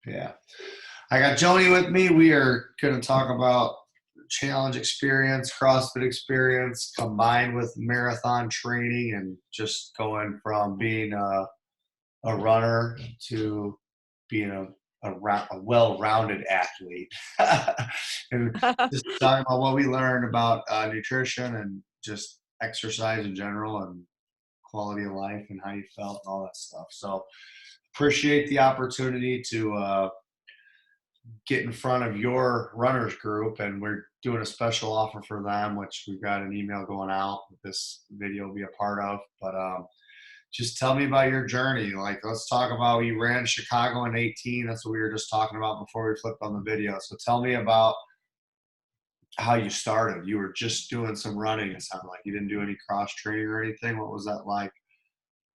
Yeah. I got Joni with me. We are going to talk about challenge experience, CrossFit experience combined with marathon training and just going from being a runner to being a well-rounded athlete. And just talking about what we learned about nutrition and just exercise in general and quality of life and how you felt and all that stuff. So appreciate the opportunity to get in front of your runners group, and we're doing a special offer for them, which we've got an email going out that this video will be a part of. But just tell me about your journey. Like, let's talk about, you ran Chicago in 18. That's what we were just talking about before we flipped on the video. So tell me about how you started. You were just doing some running, it sounded like. You didn't do any cross training or anything. What was that like?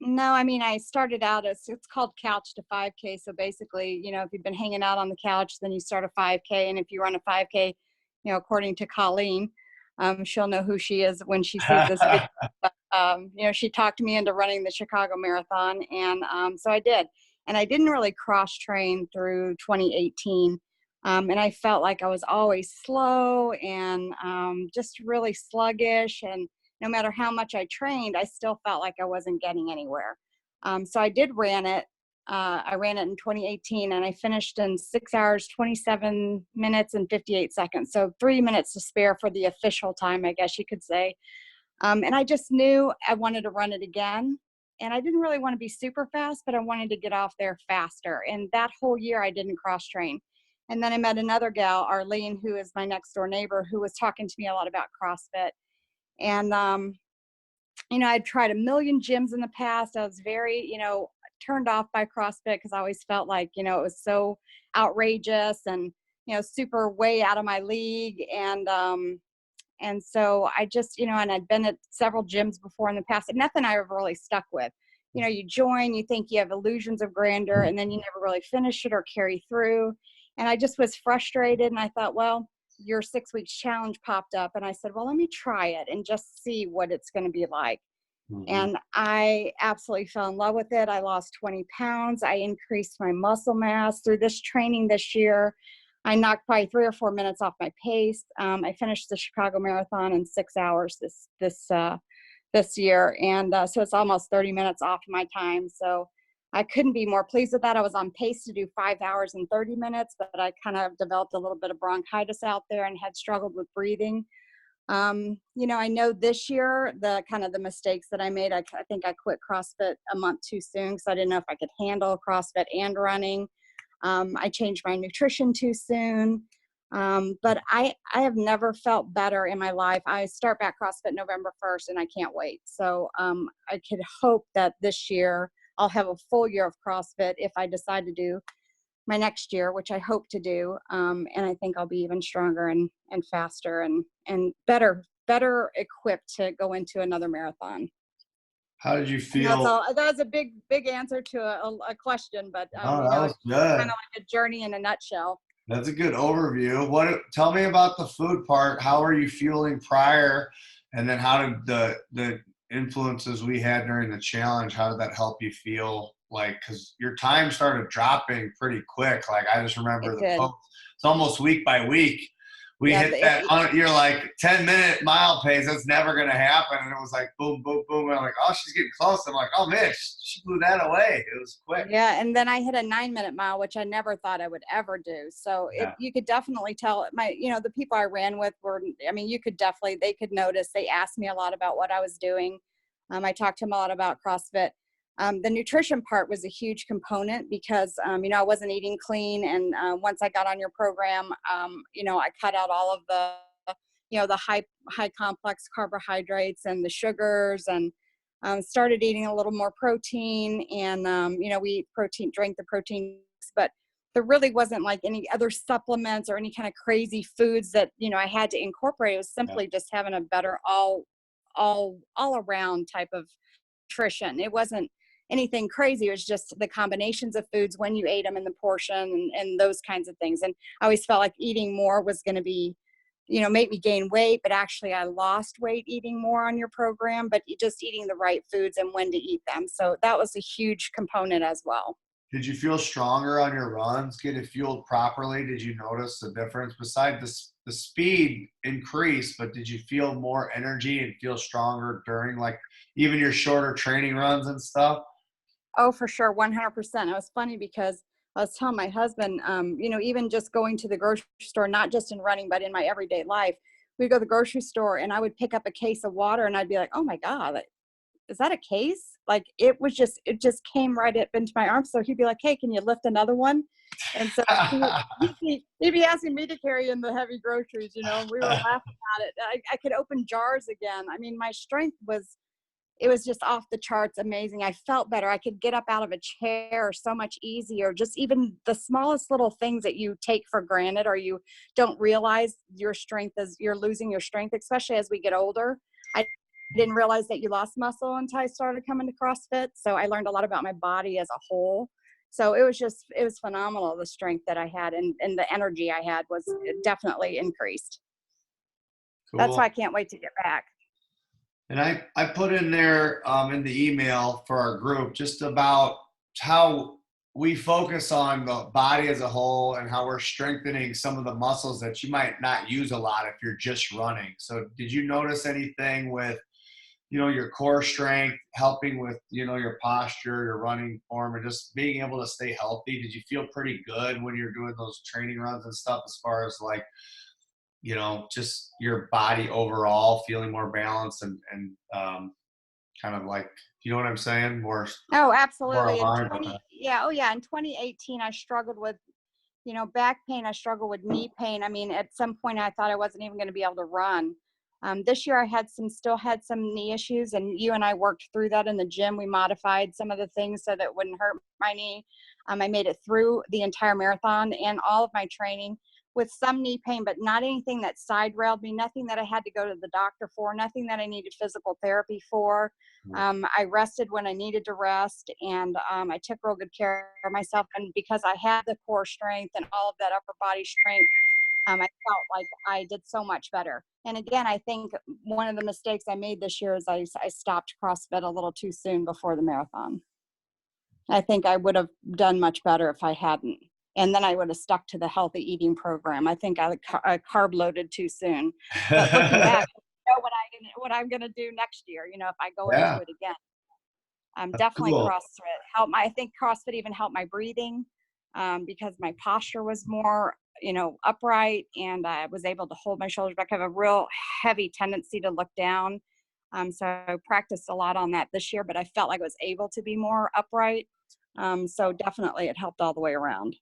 No, I mean, I started out as, it's called couch to 5K. So basically, if you've been hanging out on the couch, then you start a 5K. And if you run a 5K, according to Colleen, she'll know who she is when she sees this video. But, she talked me into running the Chicago Marathon. And so I did. And I didn't really cross train through 2018. And I felt like I was always slow and just really sluggish. And no matter how much I trained, I still felt like I wasn't getting anywhere. So I did ran it. I ran it in 2018 and I finished in 6 hours, 27 minutes and 58 seconds. So 3 minutes to spare for the official time, I guess you could say. And I just knew I wanted to run it again. And I didn't really want to be super fast, but I wanted to get off there faster. And that whole year I didn't cross train. And then I met another gal, Arlene, who is my next door neighbor, who was talking to me a lot about CrossFit. And, I'd tried a million gyms in the past. I was very, turned off by CrossFit because I always felt like, it was so outrageous and, super way out of my league. And so I just, and I'd been at several gyms before in the past, and nothing I ever really stuck with. You join, you think you have illusions of grandeur, and then you never really finish it or carry through. And I just was frustrated. And I thought, well, your 6 weeks challenge popped up. And I said, well, let me try it and just see what it's going to be like. Mm-hmm. And I absolutely fell in love with it. I lost 20 pounds. I increased my muscle mass through this training this year. I knocked probably 3 or 4 minutes off my pace. I finished the Chicago Marathon in 6 hours this year. And so it's almost 30 minutes off my time. So I couldn't be more pleased with that. I was on pace to do 5 hours and 30 minutes, but I kind of developed a little bit of bronchitis out there and had struggled with breathing. I know this year, the mistakes that I made, I think I quit CrossFit a month too soon because I didn't know if I could handle CrossFit and running. I changed my nutrition too soon. But I have never felt better in my life. I start back CrossFit November 1st and I can't wait. So I could hope that this year I'll have a full year of CrossFit if I decide to do my next year, which I hope to do. And I think I'll be even stronger and faster and better equipped to go into another marathon. How did you feel? That was a big answer to a question, but Oh, that was it's good. kind of like a journey in a nutshell. That's a good overview. Tell me about the food part. How are you feeling prior? And then how did the influences we had during the challenge, how did that help you feel? Like, because your time started dropping pretty quick. Like, I just remember it's almost week by week. We hit that, you're like 10-minute mile pace. That's never going to happen. And it was like, boom, boom, boom. And I'm like, oh, she's getting close. I'm like, oh, man, she blew that away. It was quick. Yeah. And then I hit a 9-minute mile, which I never thought I would ever do. So you could definitely tell the people I ran with they could notice. They asked me a lot about what I was doing. I talked to them a lot about CrossFit. The nutrition part was a huge component because, I wasn't eating clean. And once I got on your program, I cut out all of the high complex carbohydrates and the sugars and started eating a little more protein. And, we eat protein, drank the protein, but there really wasn't like any other supplements or any kind of crazy foods that, I had to incorporate. It was simply just having a better all around type of nutrition. It wasn't anything crazy. It was just the combinations of foods when you ate them in the portion and those kinds of things. And I always felt like eating more was going to be, make me gain weight, but actually I lost weight eating more on your program, but just eating the right foods and when to eat them. So that was a huge component as well. Did you feel stronger on your runs, getting fueled properly? Did you notice the difference? Besides the speed increase, but did you feel more energy and feel stronger during like even your shorter training runs and stuff? Oh, for sure, 100%. It was funny because I was telling my husband, even just going to the grocery store, not just in running, but in my everyday life, we'd go to the grocery store and I would pick up a case of water and I'd be like, oh my God, like, is that a case? Like it just came right up into my arms. So he'd be like, hey, can you lift another one? And so he'd be asking me to carry in the heavy groceries, and we were laughing at it. I could open jars again. I mean, my strength it was just off the charts amazing. I felt better. I could get up out of a chair so much easier. Just even the smallest little things that you take for granted or you don't realize your strength is you're losing your strength, especially as we get older. I didn't realize that you lost muscle until I started coming to CrossFit. So I learned a lot about my body as a whole. So it was phenomenal, the strength that I had and the energy I had was definitely increased. That's why I Cool. can't wait to get back. And I put in there in the email for our group just about how we focus on the body as a whole and how we're strengthening some of the muscles that you might not use a lot if you're just running. So did you notice anything with, your core strength helping with, your posture, your running form, and just being able to stay healthy? Did you feel pretty good when you're doing those training runs and stuff as far as like, just your body overall feeling more balanced and kind of like, you know what I'm saying? Oh, More absolutely. In aligned with 20, that. yeah, oh yeah, in 2018, I struggled with, back pain. I struggled with knee pain. I mean, at some point, I thought I wasn't even going to be able to run. This year, still had some knee issues, and you and I worked through that in the gym. We modified some of the things so that it wouldn't hurt my knee. I made it through the entire marathon and all of my training with some knee pain, but not anything that side railed me, nothing that I had to go to the doctor for, nothing that I needed physical therapy for. I rested when I needed to rest, and I took real good care of myself. And because I had the core strength and all of that upper body strength, I felt like I did so much better. And again, I think one of the mistakes I made this year is I stopped CrossFit a little too soon before the marathon. I think I would have done much better if I hadn't. And then I would have stuck to the healthy eating program. I think I carb loaded too soon. But looking back, I know what I'm gonna do next year. If I go into Yeah, it again, definitely cool. CrossFit helped. I think CrossFit even helped my breathing because my posture was more, upright, and I was able to hold my shoulders back. I have a real heavy tendency to look down. So I practiced a lot on that this year, but I felt like I was able to be more upright. So definitely it helped all the way around.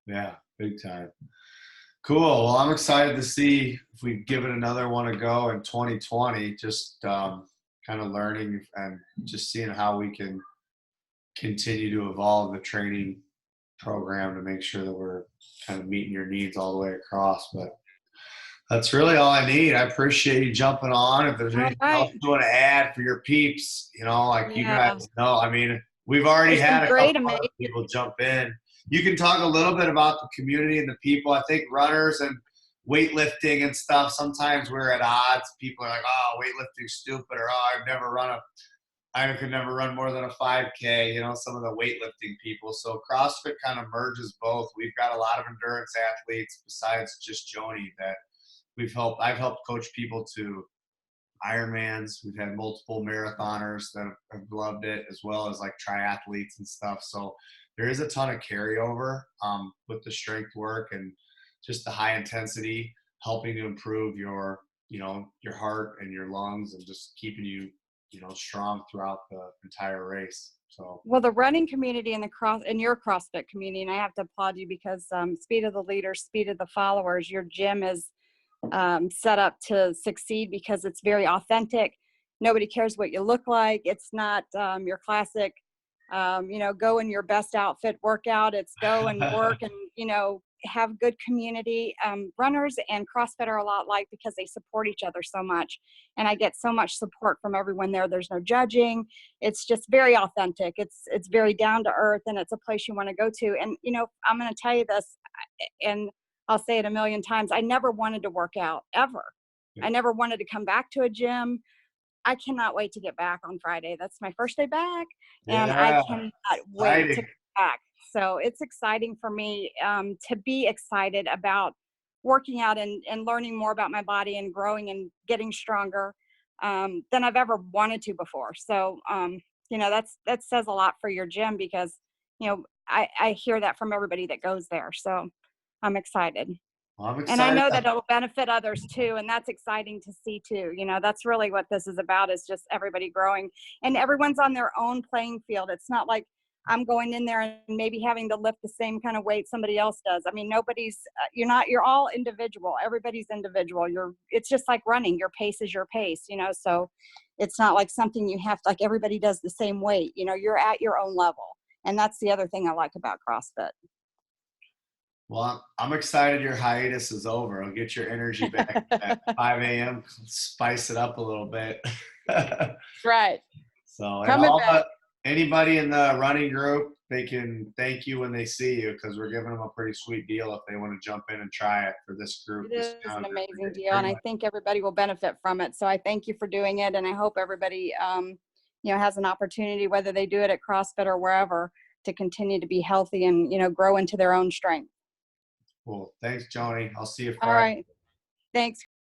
Yeah, big time. Cool. Well, I'm excited to see if we give it another one to go in 2020. Just kind of learning and just seeing how we can continue to evolve the training program to make sure that we're kind of meeting your needs all the way across. But that's really all I need. I appreciate you jumping on. If there's All anything else right. you want to add for your peeps, like you guys Yeah. know, I mean, we've already There's some had a great, couple amazing. other people jump in. You can talk a little bit about the community and the people. I think runners and weightlifting and stuff, sometimes we're at odds. People are like, oh, weightlifting's stupid, or oh, I could never run more than a 5K, some of the weightlifting people. So CrossFit kind of merges both. We've got a lot of endurance athletes besides just Joni that I've helped coach people to Ironmans. We've had multiple marathoners that have loved it, as well as like triathletes and stuff. So there is a ton of carryover with the strength work and just the high intensity, helping to improve your heart and your lungs and just keeping you, strong throughout the entire race. So Well, the running community and your CrossFit community, and I have to applaud you because speed of the leader, speed of the followers. Your gym is set up to succeed because it's very authentic. Nobody cares what you look like. It's not your classic, go in your best outfit workout. It's go and work and, have good community. Runners and CrossFit are a lot like because they support each other so much. And I get so much support from everyone there. There's no judging. It's just very authentic. It's very down to earth, and it's a place you want to go to. And, I'm going to tell you this, and I'll say it a million times. I never wanted to work out ever. I never wanted to come back to a gym. I cannot wait to get back on Friday. That's my first day back, and I yeah, cannot wait to exciting. come back. So it's exciting for me to be excited about working out and learning more about my body and growing and getting stronger than I've ever wanted to before. So, that says a lot for your gym because, I hear that from everybody that goes there. So I'm excited. Well, I'm And I excited. know that it'll benefit others too. And that's exciting to see too. That's really what this is about, is just everybody growing and everyone's on their own playing field. It's not like I'm going in there and maybe having to lift the same kind of weight somebody else does. I mean, you're all individual. Everybody's individual. It's just like running. Your pace is your pace, so it's not like something you have to, like everybody does the same weight, you're at your own level. And that's the other thing I like about CrossFit. Well, I'm excited your hiatus is over. I'll get your energy back at 5 a.m. Spice it up a little bit. Right. So, and Coming back. anybody in the running group, they can thank you when they see you because we're giving them a pretty sweet deal if they want to jump in and try it for this group. It is an amazing deal, and I think everybody will benefit from it. So I thank you for doing it, and I hope everybody, has an opportunity, whether they do it at CrossFit or wherever, to continue to be healthy and grow into their own strength. Cool. Thanks, Joni. I'll see you All Friday. right. Thanks.